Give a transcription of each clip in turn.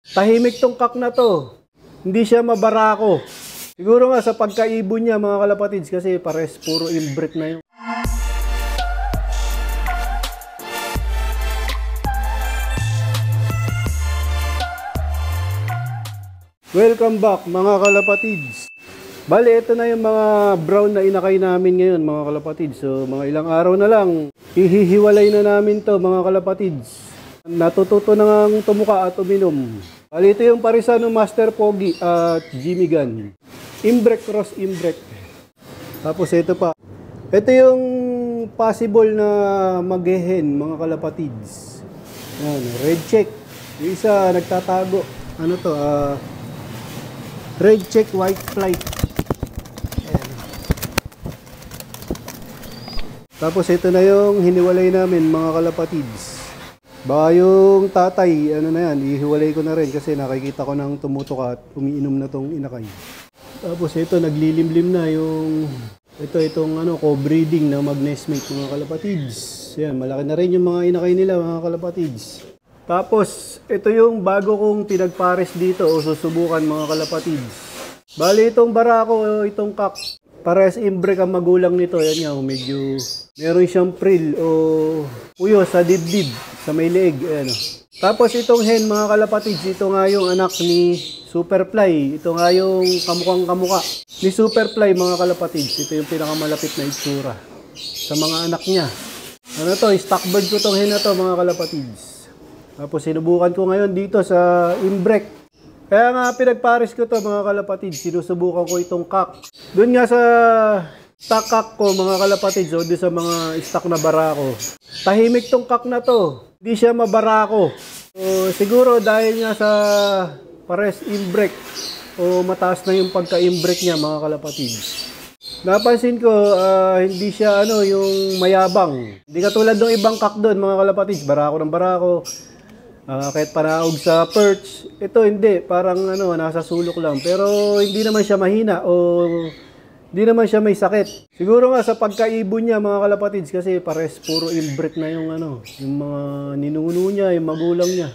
Tahimik tong kak na to. Hindi siya mabarako. Siguro nga sa pagkaibon niya mga kalapatids kasi pares puro inbreak na yun. Welcome back mga kalapatids. Bali, ito na yung mga brown na inakay namin ngayon mga kalapatids. So mga ilang araw na lang, ihihiwalay na namin to mga kalapatids. Natututo na nga tumuka at uminom. Bali, ito yung parisa ng Master Pogi at Jimmy Gun. Imbrek cross imbrek. Tapos ito pa. Ito yung possible na mag-hen mga kalapatids. Yan, red check. Yung isa nagtatago. Ano to? Red check white flight. Ayan. Tapos ito na yung hiniwalay namin mga kalapatids. Baka yung tatay, ano na yan, ihiwalay ko na rin kasi nakikita ko nang tumutuka at umiinom na tong inakay. Tapos ito, naglilimlim na yung, itong co-breeding na mag-nestmate mga kalapatids. Yan, malaki na rin yung mga inakay nila mga kalapatids. Tapos, ito yung bago kong pinagpares dito o susubukan mga kalapatids. Bali itong barako o itong kak, pares imbrek ang magulang nito. Yan nga, medyo meron siyang prill o puyo sa dibdib, sa may leeg. Ayan. Tapos itong hen mga kalapatids, ito nga yung anak ni Superfly. Ito nga yung kamukhang kamuka ni Superfly mga kalapatids. Ito yung pinakamalapit na itsura sa mga anak niya. Ano to, stock bird ko tong hen na to mga kalapatids. Tapos sinubukan ko ngayon dito sa imbrek. Kaya nga pinagpares ko to mga kalapatids. Sinusubukan ko itong kak. Doon nga sa stock kak ko mga kalapatids, o doon sa mga stock na barako. Tahimik tong kak na to. Hindi siya mabarako. So, siguro dahil nga sa pares imbrek o mataas na yung pagka-imbrek niya mga kalapatids. Napansin ko hindi siya yung mayabang. Hindi katulad ng ibang kak doon mga kalapatids. Barako ng barako. Kahit panaog sa perch, ito hindi, parang nasa sulok lang. Pero hindi naman siya mahina o hindi naman siya may sakit. Siguro nga sa pagkaibon niya mga kalapatids kasi pares puro inbreak na yung yung mga ninuno niya, yung magulang niya,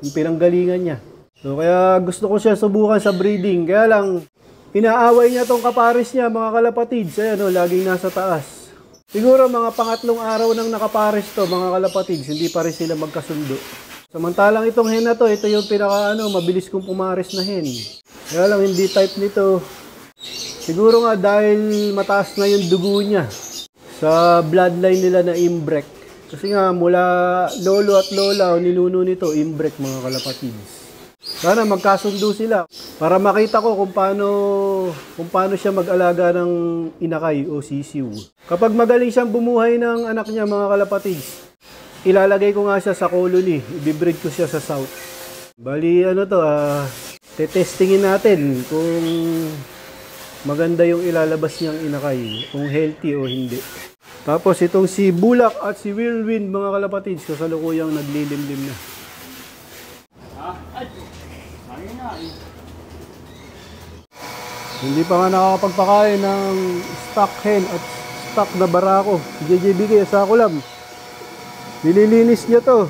yung pinanggalingan niya. So kaya gusto ko siya subukan sa breeding. Kaya lang, inaaway niya tong kapares niya mga kalapatids. Ayan laging nasa taas. Siguro mga pangatlong araw nang nakapares to mga kalapatids, hindi pa rin sila magkasundo. Samantalang itong hen na to, ito yung pinaka mabilis kong pumares na hen. Kaya lang hindi type nito. Siguro nga dahil mataas na yung dugo niya sa bloodline nila na imbrek. Kasi nga mula lolo at lola o ninuno nito, imbrek mga kalapatids. Sana magkasundo sila para makita ko kung paano siya mag-alaga ng inakay o sisiw. Kapag magaling siyang bumuhay ng anak niya mga kalapatids, ilalagay ko nga siya sa colony. Ibibreed ko siya sa south. Bali tetestingin natin kung maganda yung ilalabas niyang inakay, kung healthy o hindi. Tapos itong si Bulak at si Whirlwind mga kalapatids, kasalukuyang naglilimlim na. Hindi pa nga nakakapagpakain ng stock hen at stock na barako. Si JJBK sa kulam. Nililinis niya to.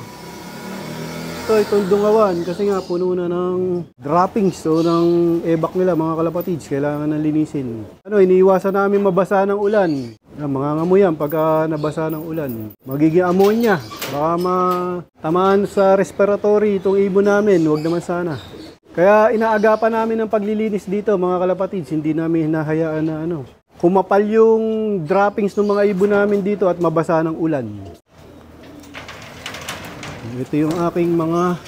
Itong dungawan kasi nga puno na ng droppings o ng ebak nila mga kalapatids. Kailangan na linisin. Iniiwasan namin mabasa ng ulan. Mangangamoy yan pagka nabasa ng ulan. Magiging ammonia. Baka matamaan sa respiratory itong ibon namin. Huwag naman sana. Kaya inaagapan namin ng paglilinis dito mga kalapatids. Hindi namin hinahayaan na kumapal yung droppings ng mga ibon namin dito at mabasa ng ulan. Ito yung aking mga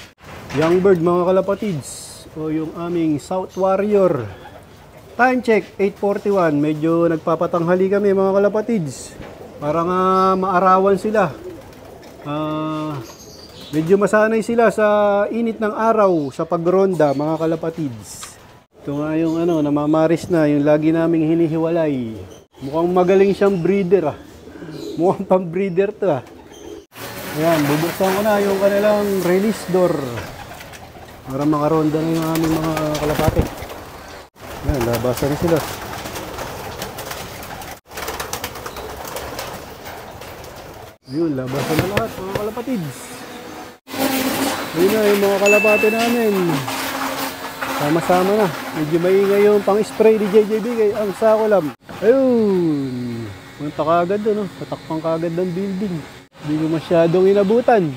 young bird mga kalapatids o yung aming South Warrior. Time check 8:41. Medyo nagpapatanghali kami mga kalapatids para nga maarawan sila. Medyo masanay sila sa init ng araw sa pagronda mga kalapatids. Ito nga yung namamaris na yung lagi naming hinihiwalay. Mukhang magaling siyang breeder Mukhang pang breeder to Ayan, bubuksan ko na yung kanilang release door para makaronda na yung aming mga kalapate. Ayan, labasan na sila. Yun, labasan na lahat mga kalapatids. Ayun na yung mga kalapati namin. Sama-sama na. Medyo maingay yung pang-spray ni JJB kay ang sakulam. Ayun. Punta ka agad doon. No? Tatakpang ka agad ng building. Hindi ko masyadong inabutan.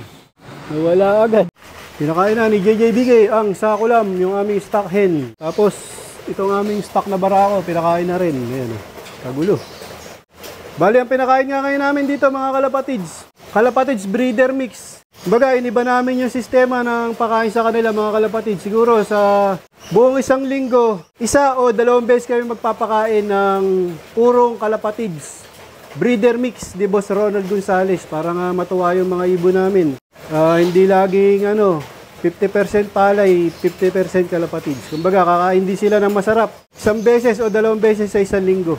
Nawala agad. Pinakain na ni JJB ang sakulam, yung aming stock hen. Tapos itong aming stock na barako, pinakain na rin. Ayan. Kagulo. Bali, ang pinakain nga ngayon namin dito mga kalapatids. Kalapatids breeder mix. Kumbaga, iniba namin yung sistema ng pakain sa kanila mga kalapatids. Siguro sa buong isang linggo, isa o dalawang beses kami magpapakain ng purong kalapatids. Breeder mix ni Boss Ronald Gonzales para nga matuwa yung mga ibon namin. Hindi laging 50% palay, 50% kalapatids. Kumbaga, kakain din sila ng masarap. Isang beses o dalawang beses sa isang linggo.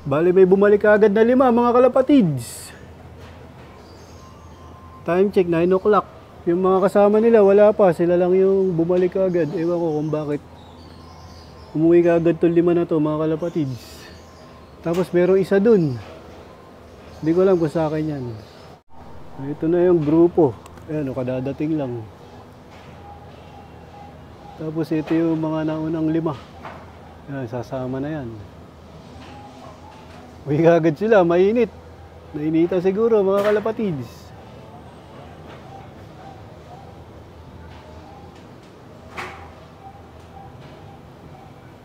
Bali, may bumalik agad na 5 mga kalapatids. Time check, 9 o'clock. Yung mga kasama nila, wala pa. Sila lang yung bumalik agad. Ewan ko kung bakit. Umuwi ka agad itong 5 na to, mga kalapatids. Tapos merong isa dun. Hindi ko alam kung sa akin yan. Ito na yung grupo. Ayan, kadadating lang. Tapos ito yung mga naunang 5. Ayan, sasama na yan. Uwi ka agad sila, mainit. Nainita siguro, mga kalapatids.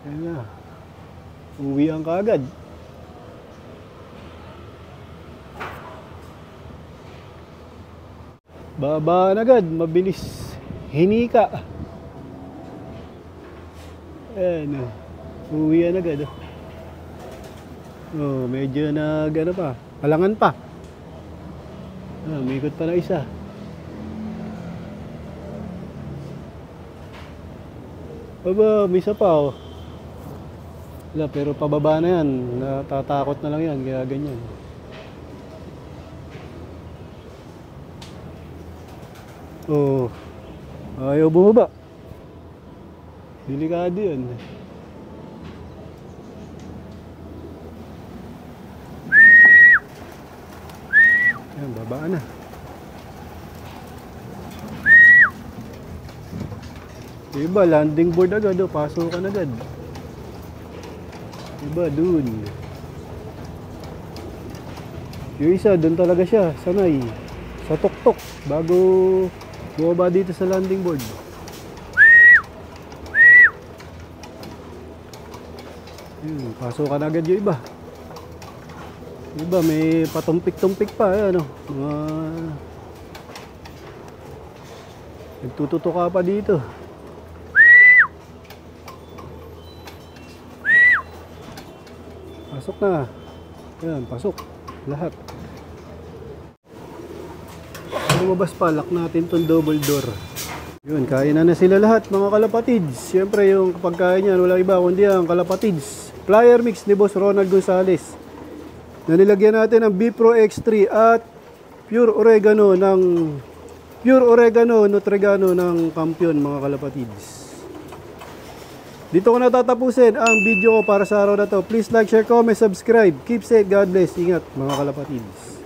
Ayan na. Uwian ka agad. Babaan agad, mabilis. Hinika. Ayan. Uwian agad. Medyo pa. Halangan pa. May ikot pa na isa. Aba, may isa pa Wala, pero pababa na yan. Natatakot na lang yan, kaya ganyan. Ayaw bumaba. Delikado yan. Ayan, babaan na. Diba, landing board agad, pasukan agad. Diba, dun. Yung isa, dun talaga siya, sanay. Sa tuktok, bago bumaba dito sa landing board. Pasukan agad yung iba. Diba, may patumpik-tumpik pa, nagtututuka pa dito. Pasok na. Ayan, pasok. Lahat. Lumabas pa, lock natin tong double door. Yun, kain na sila lahat, mga kalapatids. Siyempre, yung kapag kain yan, walang iba kundi ang kalapatids. Flyer mix ni Boss Ronald Gonzales. Na nilagyan natin ang Bipro X3 at Pure Oregano Nutregano ng Kampiyon, mga kalapatids. Dito ko natatapusin ang video ko para sa araw na to. Please like, share, comment, subscribe. Keep safe, God bless. Ingat, mga kalapatids.